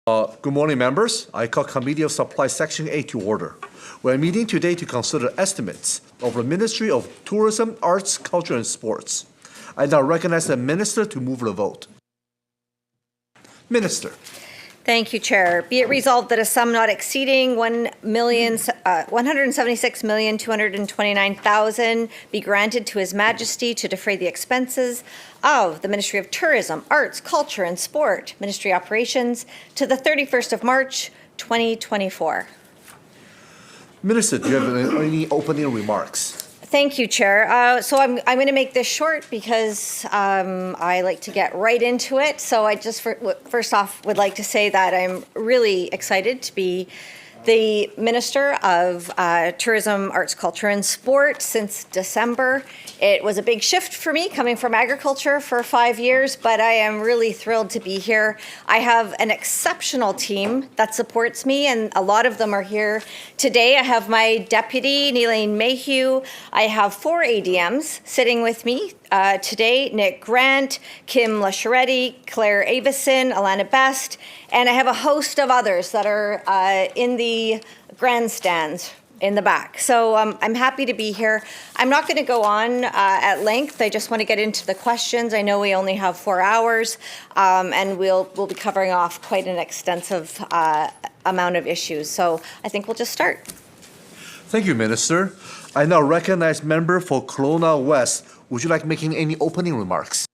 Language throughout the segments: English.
Good morning, members. I call Committee of Supply Section 8 to order. We're meeting today to consider estimates of the Ministry of Tourism, Arts, Culture, and Sports. I now recognize the Minister to move the vote. Minister. Thank you, Chair. Be it resolved that a sum not exceeding $176,229,000 be granted to His Majesty to defray the expenses of the Ministry of Tourism, Arts, Culture and Sport, Ministry Operations to the 31st of March, 2024. Minister, do you have any opening remarks? Thank you, Chair. So I'm going to make this short because I like to get right into it. So I just first off would like to say that I'm really excited to be the Minister of Tourism, Arts, Culture and Sport since December. It was a big shift for me coming from agriculture for 5 years, but I am really thrilled to be here. I have an exceptional team that supports me, and a lot of them are here today. I have my deputy, Neelaine Mayhew. I have 4 ADMs sitting with me today, Nick Grant, Kim Lasharetti, Claire Avison, Alana Best, and I have a host of others that are in the grandstands in the back. So I'm happy to be here. I'm not going to go on at length. I just want to get into the questions. I know we only have 4 hours, and we'll be covering off quite an extensive amount of issues. So I think we'll just start. Thank you, Minister. I now recognize member for Kelowna West. Would you like making any opening remarks?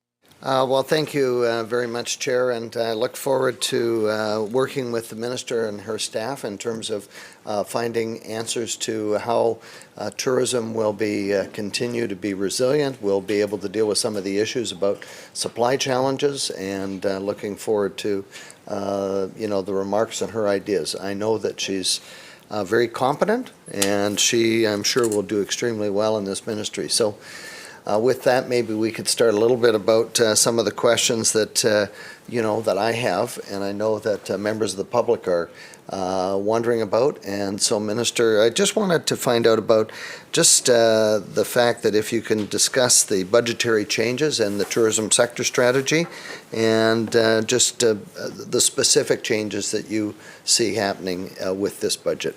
Well, thank you very much, Chair, and I look forward to working with the Minister and her staff in terms of finding answers to how tourism will continue to be resilient. We'll be able to deal with some of the issues about supply challenges, and looking forward to the remarks and her ideas. I know that she's very competent, and she, I'm sure, will do extremely well in this ministry. So. With that, maybe we could start a little bit about some of the questions that that I have, and I know that members of the public are wondering about. And so, Minister, I just wanted to find out about just the fact that if you can discuss the budgetary changes and the tourism sector strategy, and just the specific changes that you see happening with this budget.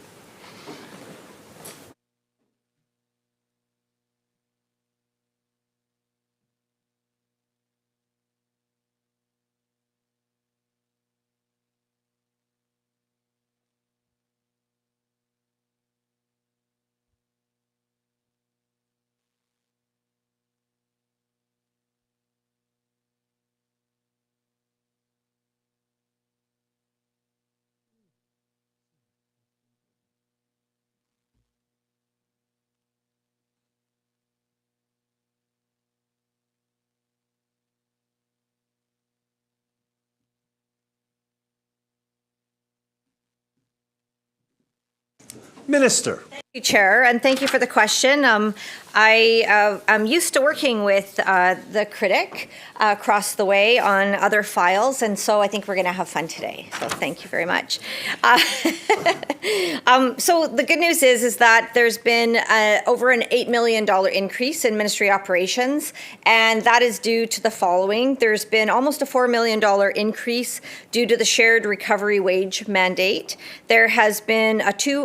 Minister. Thank you, Chair, and thank you for the question. I'm used to working with the critic across the way on other files, and so I think we're going to have fun today. So thank you very much. So the good news is that there's been over an $8 million increase in ministry operations, and that is due to the following. There's been almost a $4 million increase due to the shared recovery wage mandate. There has been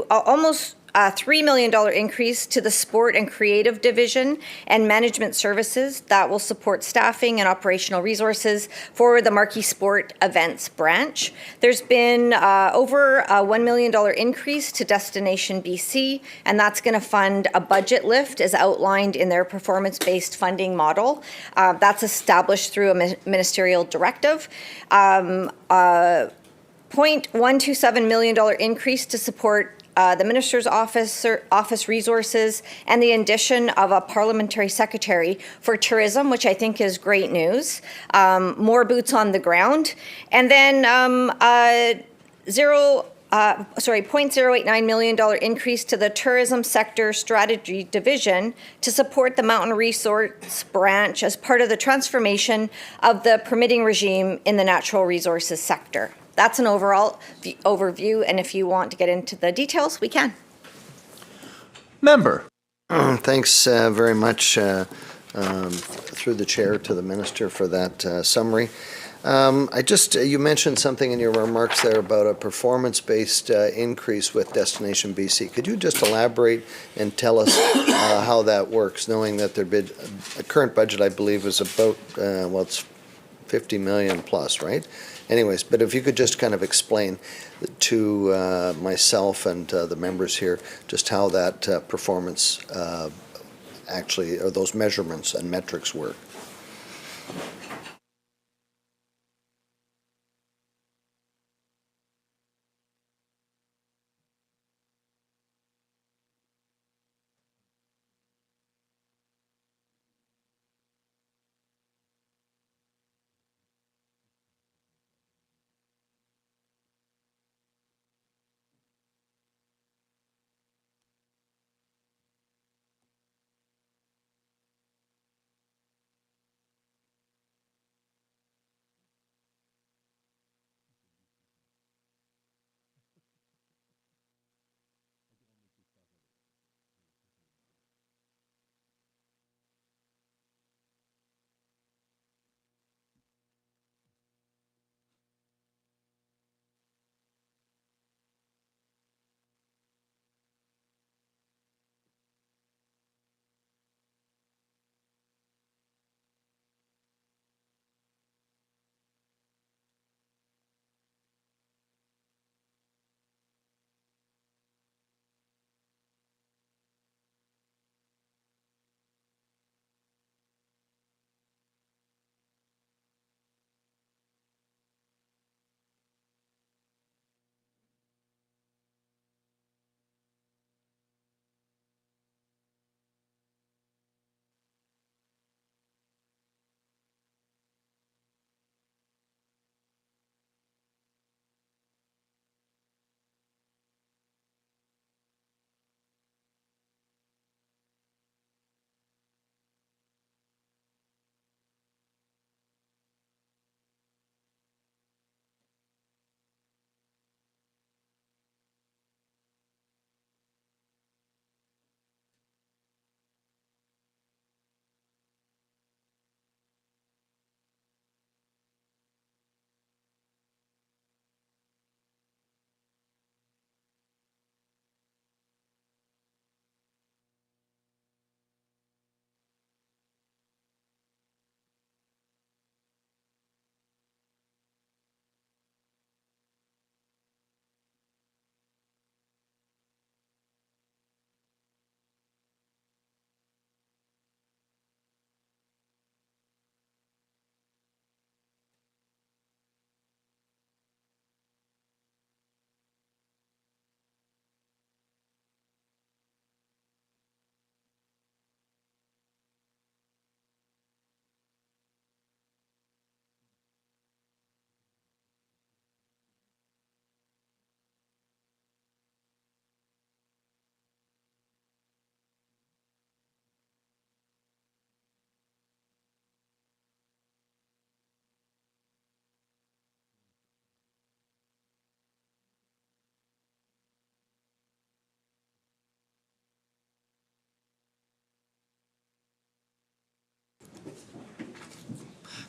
almost $3 million increase to the Sport and Creative Division and Management Services that will support staffing and operational resources for the Marquee Sport Events branch. There's been over a $1 million increase to Destination BC, and that's going to fund a budget lift as outlined in their performance-based funding model. That's established through a ministerial directive. $0.127 million increase to support the Minister's office resources, and the addition of a parliamentary secretary for tourism, which I think is great news. More boots on the ground. And then $0.089 million increase to the tourism sector strategy division to support the mountain resource branch as part of the transformation of the permitting regime in the natural resources sector. That's an overall overview, and if you want to get into the details, we can. Member. Thanks very much through the chair to the minister for that summary. You mentioned something in your remarks there about a performance-based increase with Destination BC. Could you just elaborate and tell us how that works, knowing that their current budget, I believe, is about, it's 50 million plus, right? Anyways, but if you could just kind of explain to myself and the members here just how that performance actually, or those measurements and metrics work.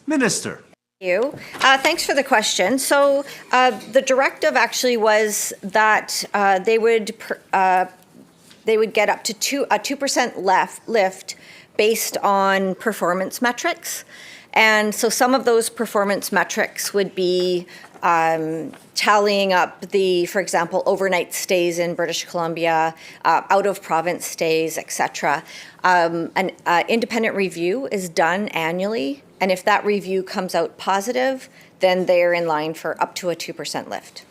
Minister. You. Thanks for the question. So the directive actually was that they would get up to a 2% lift based on performance metrics. And so some of those performance metrics would be tallying up for example, overnight stays in British Columbia, out-of-province stays, etc. An independent review is done annually, and if that review comes out positive, then they're in line for up to a 2% lift.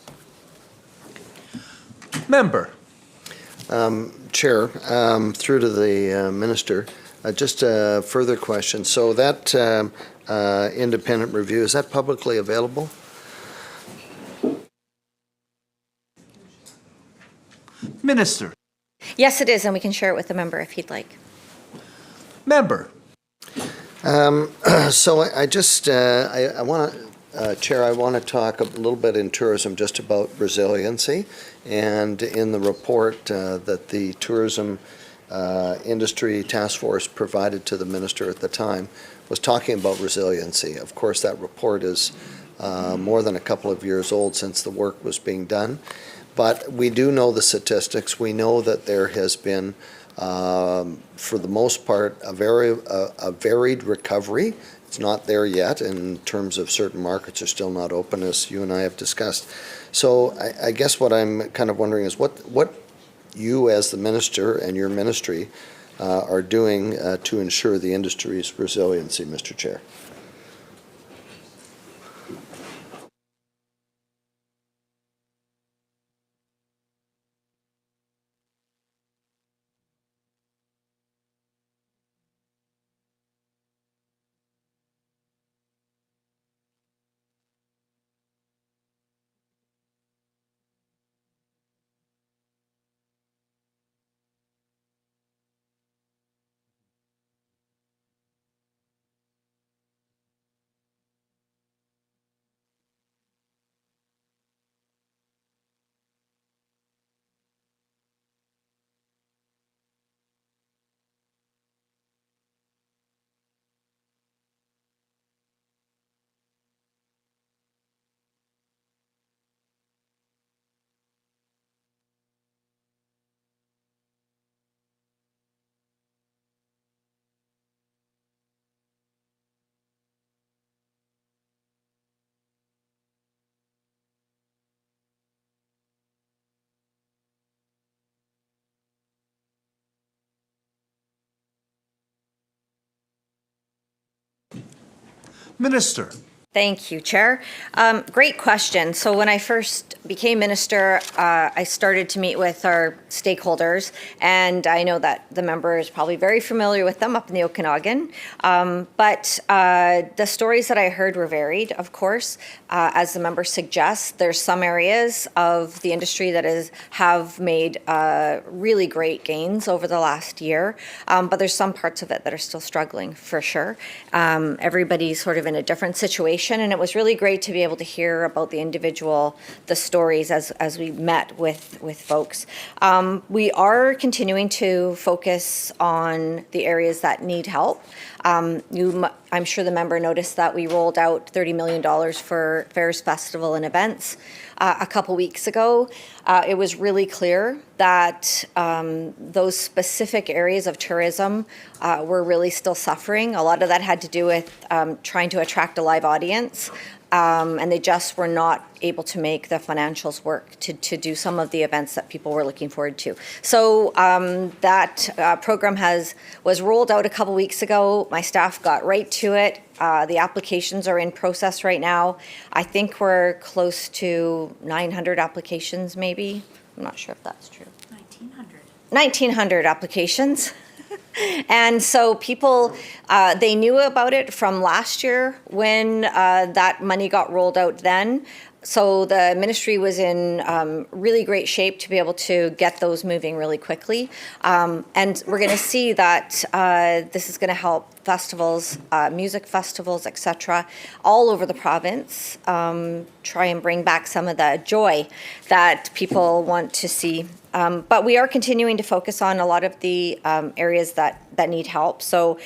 Member. Chair, through to the Minister, just a further question. So that independent review, is that publicly available? Minister. Yes, it is, and we can share it with the member if he'd like. Member. So I want to, Chair, I want to talk a little bit in tourism just about resiliency. And in the report that the tourism industry task force provided to the minister at the time was talking about resiliency. Of course, that report is more than a couple of years old since the work was being done. But we do know the statistics. We know that there has been, for the most part, a varied recovery. It's not there yet in terms of certain markets are still not open, as you and I have discussed. So I guess what I'm kind of wondering is what you as the minister and your ministry are doing to ensure the industry's resiliency, Mr. Chair. Minister. Thank you, Chair. Great question. So when I first became minister, I started to meet with our stakeholders, and I know that the member is probably very familiar with them up in the Okanagan. But the stories that I heard were varied, of course. As the member suggests, there's some areas of the industry that have made really great gains over the last year, but there's some parts of it that are still struggling, for sure. Everybody's sort of in a different situation. And it was really great to be able to hear about the stories as we met with folks. We are continuing to focus on the areas that need help. I'm sure the member noticed that we rolled out $30 million for fairs, festival, and events a couple weeks ago. It was really clear that those specific areas of tourism were really still suffering. A lot of that had to do with trying to attract a live audience. And they just were not able to make the financials work to do some of the events that people were looking forward to. So that program was rolled out a couple weeks ago. My staff got right to it. The applications are in process right now. I think we're close to 900 applications, maybe. I'm not sure if that's true. 1,900. 1,900 applications. And so people, they knew about it from last year when that money got rolled out then. So the ministry was in really great shape to be able to get those moving really quickly. And we're going to see that this is going to help festivals, music festivals, etc., all over the province, try and bring back some of the joy that people want to see. But we are continuing to focus on a lot of the areas that need help. So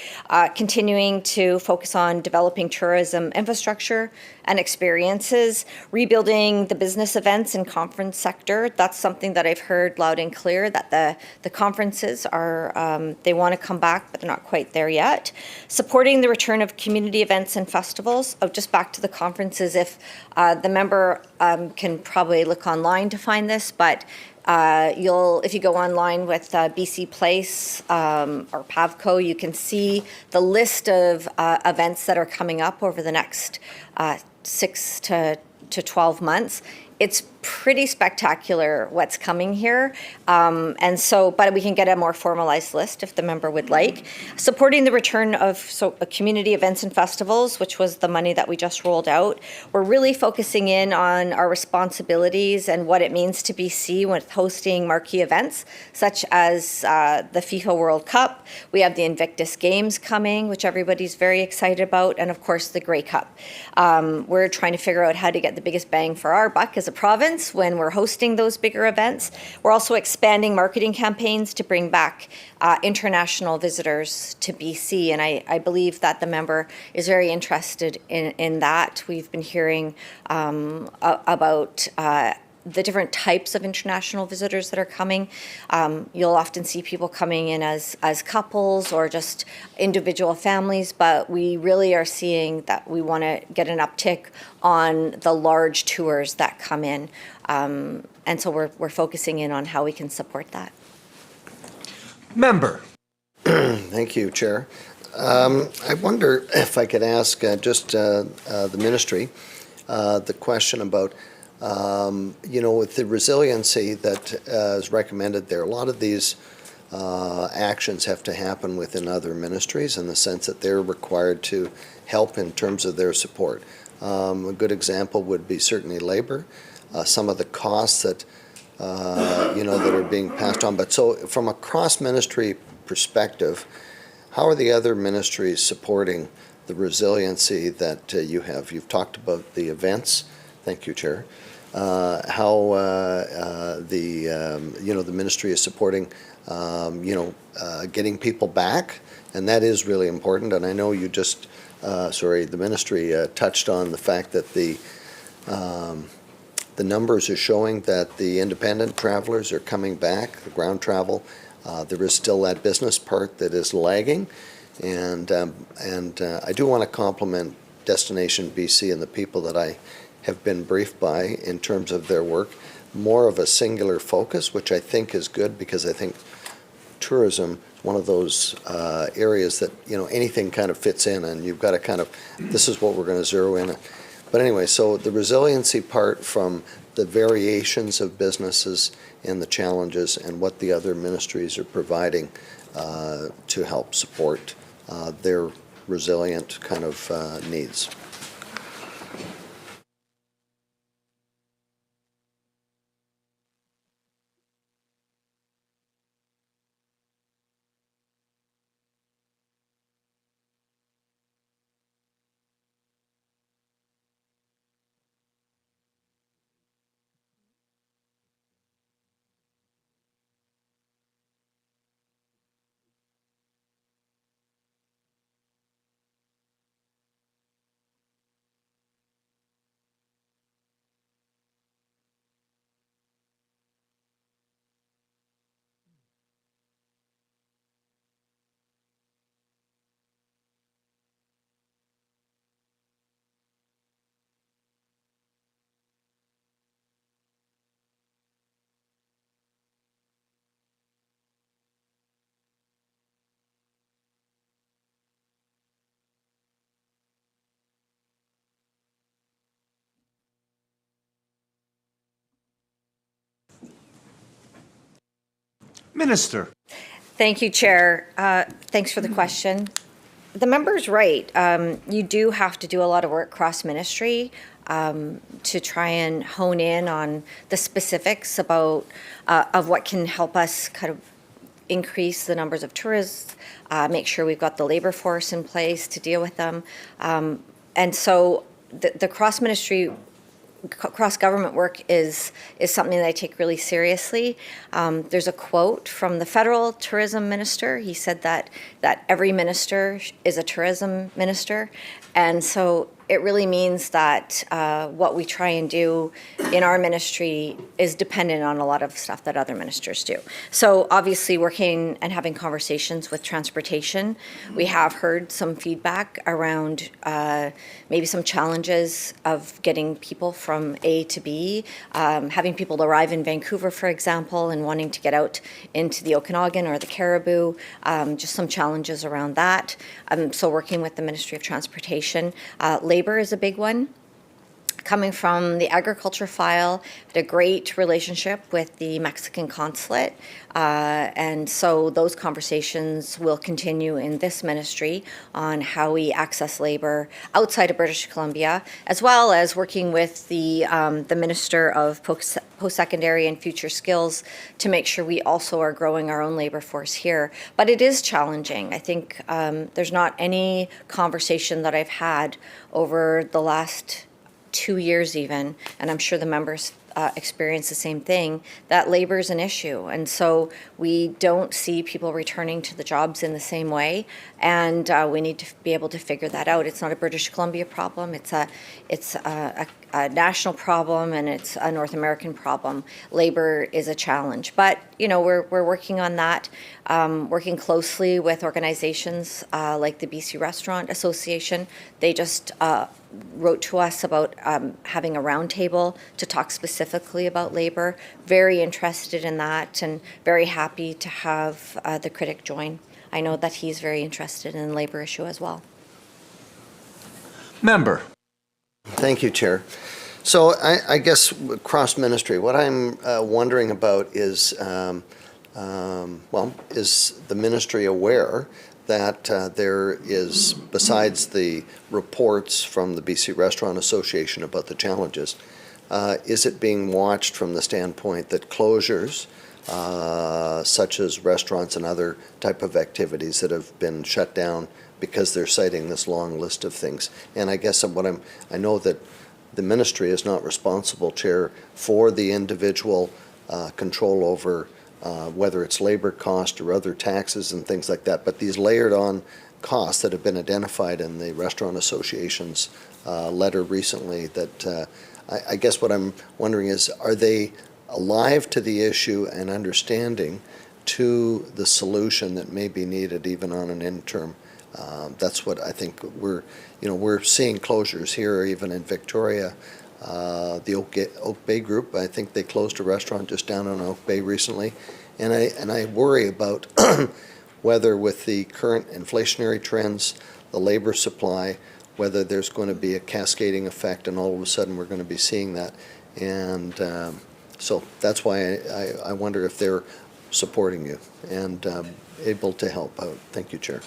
continuing to focus on developing tourism infrastructure and experiences, rebuilding the business events and conference sector. That's something that I've heard loud and clear, that the conferences are, they want to come back, but they're not quite there yet. Supporting the return of community events and festivals. Oh, just back to the conferences, if the member can probably look online to find this, but if you go online with BC Place or PAVCO, you can see the list of events that are coming up over the next 6 to 12 months. It's pretty spectacular what's coming here. And so, but we can get a more formalized list if the member would like. Supporting the return of community events and festivals, which was the money that we just rolled out. We're really focusing in on our responsibilities and what it means to BC with hosting marquee events, such as the FIFA World Cup. We have the Invictus Games coming, which everybody's very excited about, and of course the Grey Cup. We're trying to figure out how to get the biggest bang for our buck as a province. province when we're hosting those bigger events. We're also expanding marketing campaigns to bring back international visitors to BC, and I believe that the member is very interested in that. We've been hearing about the different types of international visitors that are coming. You'll often see people coming in as couples or just individual families, but we really are seeing that we want to get an uptick on the large tours that come in. And so we're focusing in on how we can support that. Member. Thank you, Chair. I wonder if I could ask the ministry the question about with the resiliency that is recommended there. A lot of these actions have to happen within other ministries in the sense that they're required to help in terms of their support. A good example would be certainly labor, some of the costs that that are being passed on. But so from a cross-ministry perspective, how are the other ministries supporting the resiliency that you have? You've talked about the events. Thank you, Chair. How the ministry is supporting getting people back, and that is really important. And I know you just the ministry touched on the fact that the numbers are showing that the independent travelers are coming back, the ground travel. There is still that business part that is lagging, and I do want to compliment Destination BC and the people that I have been briefed by in terms of their work, more of a singular focus, which I think is good, because I think tourism is one of those areas that anything kind of fits in, and you've got to this is what we're going to zero in. But anyway, so the resiliency part from the variations of businesses and the challenges, and what the other ministries are providing to help support their resilient kind of needs. Minister. Thank you, Chair. Thanks for the question. The member's right. You do have to do a lot of work cross-ministry to try and hone in on the specifics about of what can help us kind of increase the numbers of tourists, make sure we've got the labor force in place to deal with them. And so the cross-government work is something that I take really seriously. There's a quote from the federal tourism minister. He said that every minister is a tourism minister. And so it really means that what we try and do in our ministry is dependent on a lot of stuff that other ministers do. So obviously working and having conversations with transportation, we have heard some feedback around maybe some challenges of getting people from A to B, having people arrive in Vancouver, for example, and wanting to get out into the Okanagan or the Caribou, just some challenges around that. So working with the Ministry of Transportation. Labor is a big one. Coming from the agriculture file, had a great relationship with the Mexican consulate. And so those conversations will continue in this ministry on how we access labor outside of British Columbia, as well as working with the Minister of Post-Secondary and Future Skills to make sure we also are growing our own labor force here. But it is challenging. I think there's not any conversation that I've had over the last 2 years even, and I'm sure the members experience the same thing, that labor is an issue. And so we don't see people returning to the jobs in the same way. And we need to be able to figure that out. It's not a British Columbia problem. It's a national problem, and it's a North American problem. Labor is a challenge. But, we're working on that, working closely with organizations like the BC Restaurant Association. They just wrote to us about having a roundtable to talk specifically about labor. Very interested in that, and very happy to have the critic join. I know that he's very interested in the labor issue as well. Member. Thank you, Chair. So I guess cross-ministry, what I'm wondering about is, is the ministry aware that there is, besides the reports from the BC Restaurant Association about the challenges, is it being watched from the standpoint that closures, such as restaurants and other type of activities that have been shut down because they're citing this long list of things? And I guess I know that the ministry is not responsible, Chair, for the individual control over whether it's labor cost or other taxes and things like that, but these layered on costs that have been identified in the Restaurant Association's letter recently, that I guess what I'm wondering is, are they alive to the issue and understanding to the solution that may be needed even on an interim? That's what I think we're seeing closures here, even in Victoria. The Oak Bay Group, I think they closed a restaurant just down on Oak Bay recently, and I worry about whether with the current inflationary trends, the labor supply, whether there's going to be a cascading effect, and all of a sudden we're going to be seeing that, and so that's why I wonder if they're supporting you and able to help out. Thank you, Chair.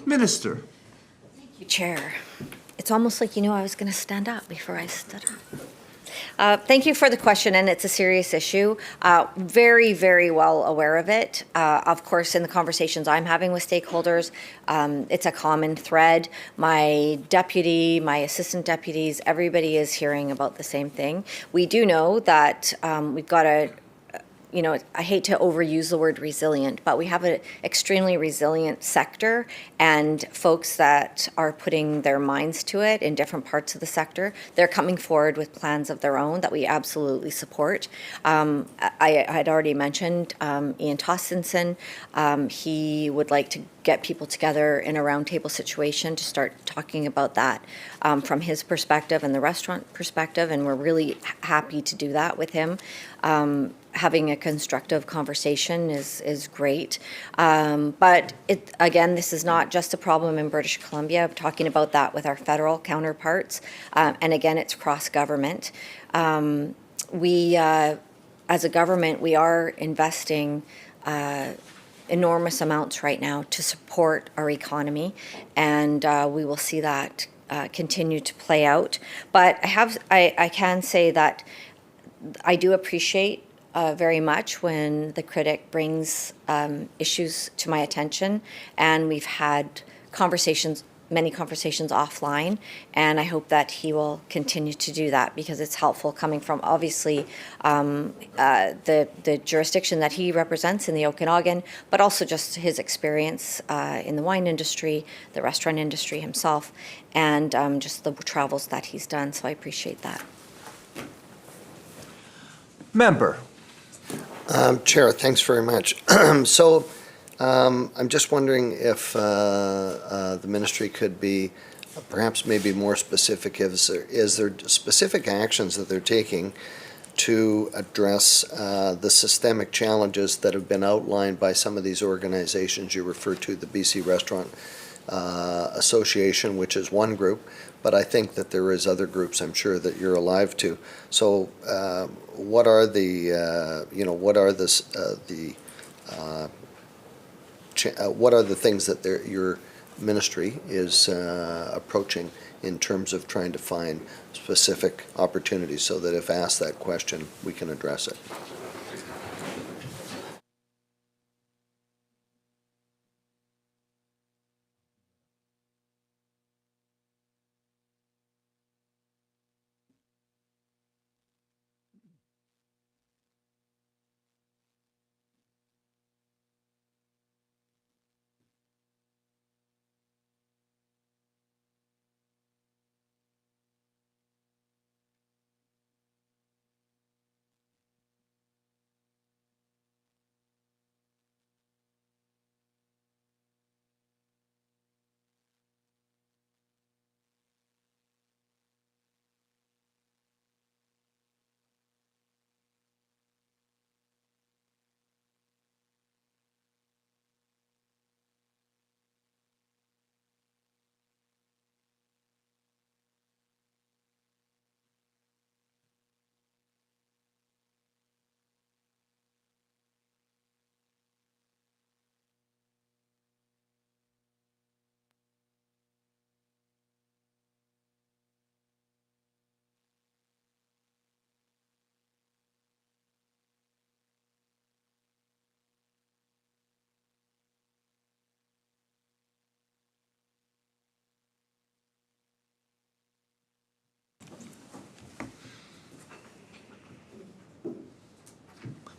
Minister. Thank you, Chair. It's almost like I was going to stand up before I stood up. Thank you for the question, and it's a serious issue. Very, very well aware of it. Of course, in the conversations I'm having with stakeholders, it's a common thread. My deputy, my assistant deputies, everybody is hearing about the same thing. We do know that we've got a I hate to overuse the word resilient, but we have an extremely resilient sector, and folks that are putting their minds to it in different parts of the sector, they're coming forward with plans of their own that we absolutely support. I had already mentioned Ian Tostinson. He would like to get people together in a roundtable situation to start talking about that from his perspective and the restaurant perspective, and we're really happy to do that with him. having a constructive conversation is great. But again, this is not just a problem in British Columbia. I'm talking about that with our federal counterparts. And again, it's cross-government. We, as a government, we are investing enormous amounts right now to support our economy, and we will see that continue to play out. But I can say that I do appreciate very much when the critic brings issues to my attention, and we've had many conversations offline, and I hope that he will continue to do that because it's helpful coming from obviously the jurisdiction that he represents in the Okanagan, but also just his experience in the wine industry, the restaurant industry himself, and just the travels that he's done. So I appreciate that. Member. Chair, thanks very much. So I'm just wondering if the ministry could be perhaps maybe more specific. Is there specific actions that they're taking to address the systemic challenges that have been outlined by some of these organizations you referred to, the BC Restaurant Association, which is one group, but I think that there is other groups I'm sure that you're alive to. So what are the what are the things that your ministry is approaching in terms of trying to find specific opportunities so that if asked that question, we can address it?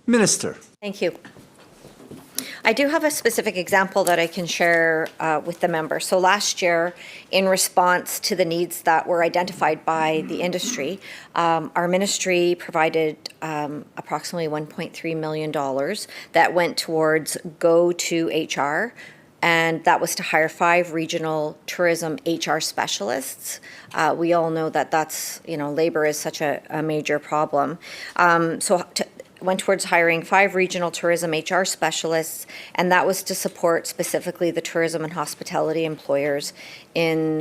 Minister. Thank you. I do have a specific example that I can share with the member. So last year, in response to the needs that were identified by the industry, our ministry provided approximately $1.3 million that went towards Go to HR, and that was to hire 5 regional tourism HR specialists. We all know that labor is such a major problem. Went towards hiring 5 regional tourism HR specialists, and that was to support specifically the tourism and hospitality employers in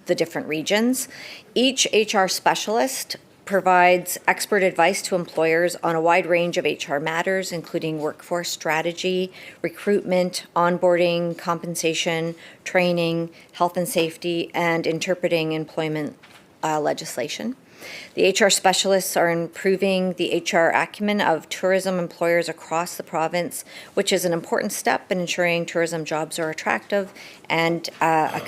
the different regions. Each HR specialist provides expert advice to employers on a wide range of HR matters, including workforce strategy, recruitment, onboarding, compensation, training, health and safety, and interpreting employment legislation. The HR specialists are improving the HR acumen of tourism employers across the province, which is an important step in ensuring tourism jobs are attractive and in a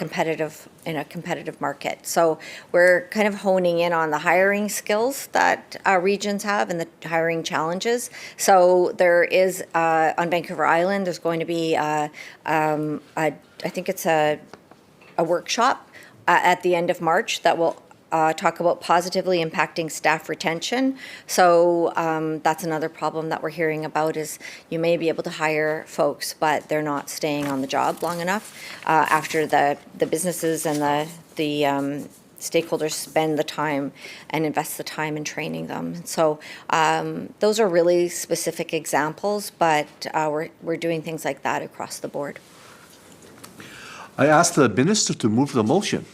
competitive market. So we're kind of honing in on the hiring skills that regions have and the hiring challenges. So there is on Vancouver Island, there's going to be I think it's a workshop at the end of March that will talk about positively impacting staff retention. So that's another problem that we're hearing about is you may be able to hire folks, but they're not staying on the job long enough after the businesses and stakeholders spend the time and invest the time in training them. So those are really specific examples, but we're doing things like that across the board. I ask the minister to move the motion.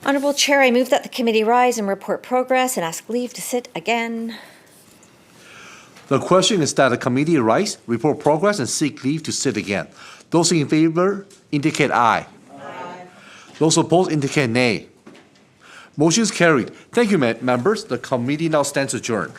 Honourable Chair, I move that the committee rise and report progress and ask leave to sit again. The question is that the committee rise, report progress, and seek leave to sit again. Those in favor indicate aye. Aye. Those opposed indicate nay. Motion is carried. Thank you, members. The committee now stands adjourned.